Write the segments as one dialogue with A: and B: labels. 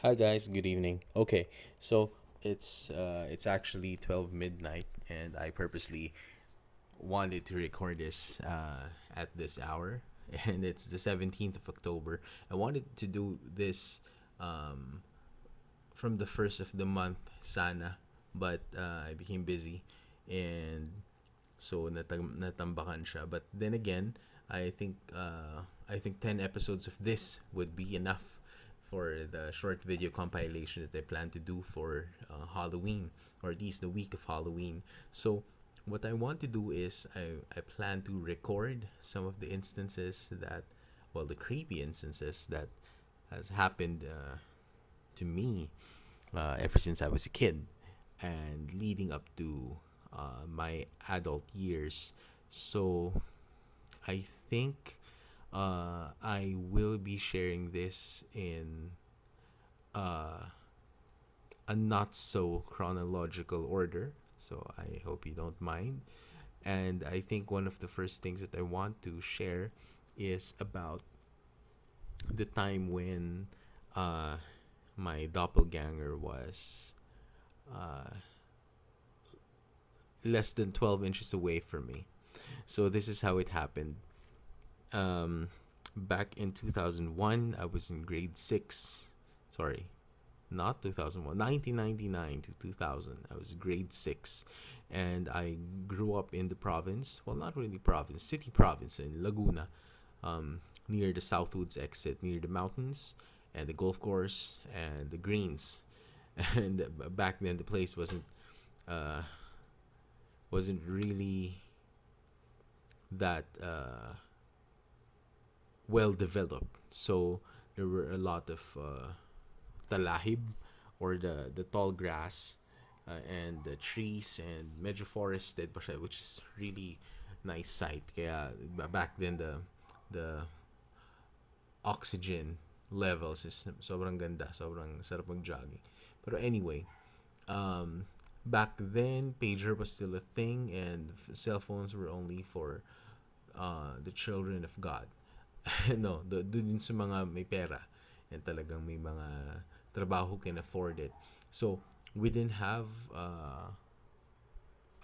A: Hi guys, good evening. Okay, so it's actually 12 midnight and I purposely wanted to record this at this hour and it's the 17th of October. I wanted to do this um, from the first of the month sana, but I became busy and so natambakan siya. But then again, I think 10 episodes of this would be enough for the short video compilation that I plan to do for Halloween, or at least the week of Halloween. So what I want to do is I plan to record some of the instances that, well, the creepy instances that has happened to me ever since I was a kid and leading up to my adult years. So I think I will be sharing this in uh, a not so chronological order. So I hope you don't mind. And I think one of the first things that I want to share is about the time when uh, my doppelganger was uh, less than 12 inches away from me. So this is how it happened. Um, Back in 2001, I was in grade 6. Sorry, not 2001, 1999 to 2000. I was grade 6 and I grew up in the province. Well, not really province, city province in Laguna, near the Southwoods exit, near the mountains and the golf course and the greens. And back then the place uh, wasn't really that well developed. So there were a lot of talahib, or the tall grass, and the trees, and medyo forested pa siya, which is really nice sight. Kaya back then the oxygen levels is sobrang ganda, sobrang sarap mag-jogging. Pero anyway, um, back then pager was still a thing and cell phones were only for the children of God. No, dun sa mga may pera and talagang may mga trabaho can afford it. So, we didn't have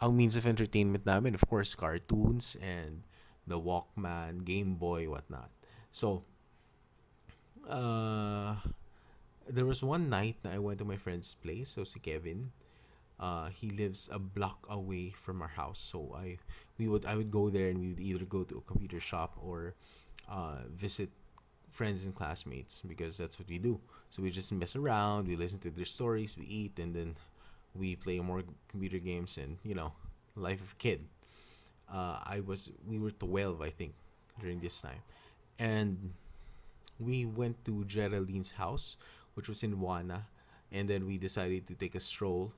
A: ang means of entertainment namin, of course, cartoons and the Walkman, Game Boy, whatnot. So, uh, there was one night that I went to my friend's place, so si Kevin. He lives a block away from our house, so I would go there and we would either go to a computer shop or visit friends and classmates because that's what we do. So we just mess around, we listen to their stories, we eat, and then we play more computer games and life of a kid. We were 12, I think, during this time, and we went to Geraldine's house, which was in Wana, and then we decided to take a stroll.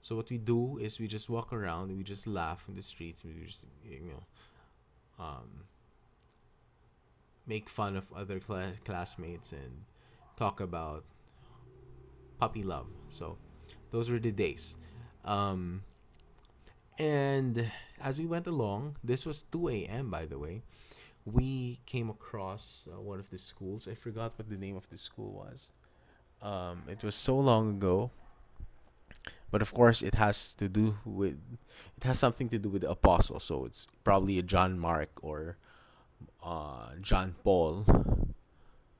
A: So what we do is we just walk around, and we just laugh in the streets, we just um, make fun of other classmates and talk about puppy love. So those were the days. Um, and as we went along, this was 2 a.m., by the way, we came across one of the schools. I forgot what the name of the school was. It was so long ago, but of course, it has something to do with the apostle. So it's probably a John Mark or John Paul.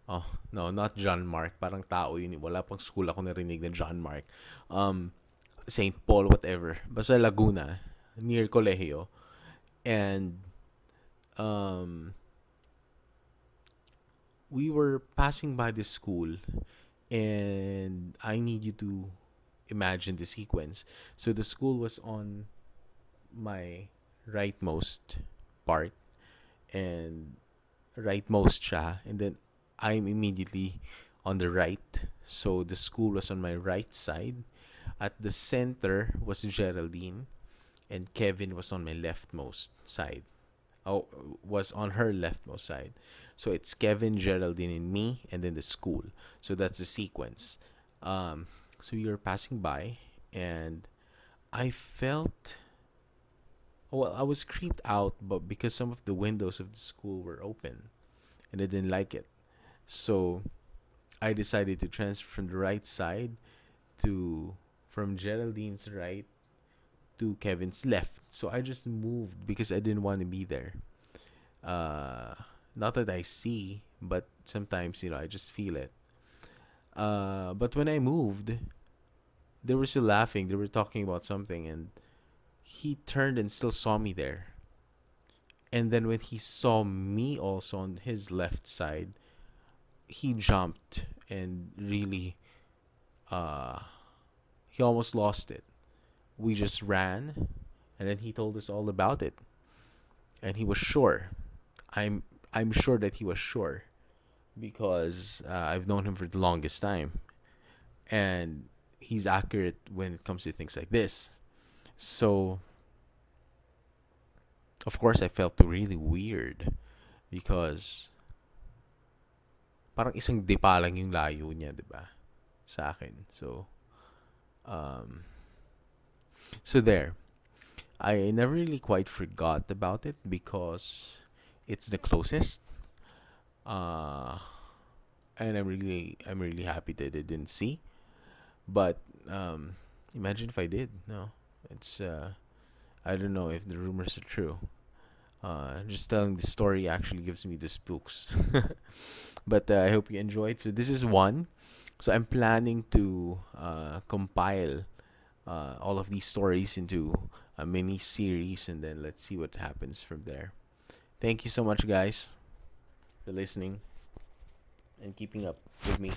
A: Oh, no, not John Mark. Parang tao yun. Wala pang school ako narinig na John Mark. Um, St. Paul, whatever. Basta Laguna, near Colegio. And um, we were passing by this school, and I need you to imagine the sequence. So the school was on my rightmost part, and rightmost siya, and then I'm immediately on the right. So the school was on my right side. At the center was Geraldine, and Kevin was on my leftmost side. Oh, was on her leftmost side. So it's Kevin, Geraldine, and me, and then the school. So that's the sequence. Um, so we were passing by, and I felt, well, I was creeped out, but because some of the windows of the school were open, and I didn't like it. So I decided to transfer from the right side to from Geraldine's right to Kevin's left. So I just moved because I didn't want to be there. Uh, Not that I see, but sometimes, I just feel it. But when I moved, they were still laughing. They were talking about something, and he turned and still saw me there. And then when he saw me also on his left side, he jumped and really, uh, he almost lost it. We just ran, and then he told us all about it. And he was sure. I'm I'm sure that he was sure because I've known him for the longest time, and he's accurate when it comes to things like this. So of course I felt really weird because parang isang dipa lang yung layo niya, 'di ba? Sa akin. Um, so there. I never really quite forgot about it because it's the closest. Uh, and I'm really happy that I didn't see. But um, imagine if I did. No, it's I don't know if the rumors are true. Just telling the story actually gives me the spooks. But I hope you enjoyed. So this is one. So I'm planning to compile all of these stories into a mini series, and then let's see what happens from there. Thank you so much, guys, for listening and keeping up with me.